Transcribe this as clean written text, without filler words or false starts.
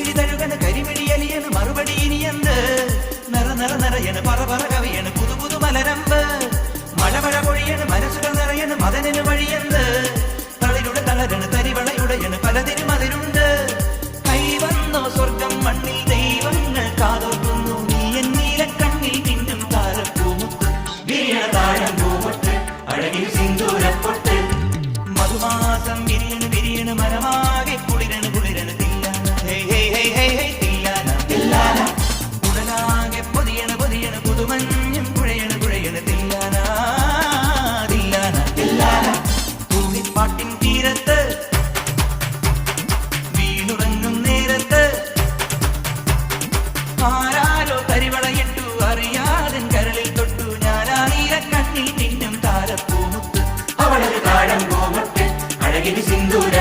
കരിമിഴി തഴുകന് കരിമിഴിയലിയന് മറുപടി ഇനിയെന്ത് നിറ നിറ നിറയന് പറ പറ കവിയന് പുതു പുതു മലരമ്പ് മഴ മഴ പൊഴിയന് മനസ്സുകൾ നിറയന് മദനന് വഴിയെന്ത് തളിരുടെ തളരണ് തരിവളയുടയന് പലതിനും അതിരുണ്ട് കൈവന്നോ സ്വർഗം മണ്ണിൽ ദൈവങ്ങൾ കാതോർക്കുന്നു നീ എന്നീല കണ്ണിൽ പിന്നും താരപ്പൂമുത്ത് വീണ താഴം പൂമുട്ട് അഴകിൽ സിന്ദൂരപ്പൊട്ട് മധുമാസം വിരിയണ് വിരിയണ് മനമാകെ കുളിരണ് കുളിരണ് തില്ലാന ഹേ ഹേ ഹേ ഹേ ഹേ തില്ലാന തില്ലാന ഉടലാകെ പൊതിയണ് പൊതിയണ് പുതുമഞ്ഞും കുഴയണ് കുഴയണ് തില്ലാന തില്ലാന തില്ലാന തൂണിപ്പാട്ടിൻ തീരത്ത് വീണുറങ്ങും നേരത്ത് ആരാരോ തരിവളയിട്ടു അറിയാതൻ കരളിൽ തൊട്ടു ഞാനാ നീല കണ്ണിൽ തിന്നും താരപ്പൂമുത്ത് അവളൊരു താഴം പൂമുട്ട് അഴകിന് സിന്ദൂര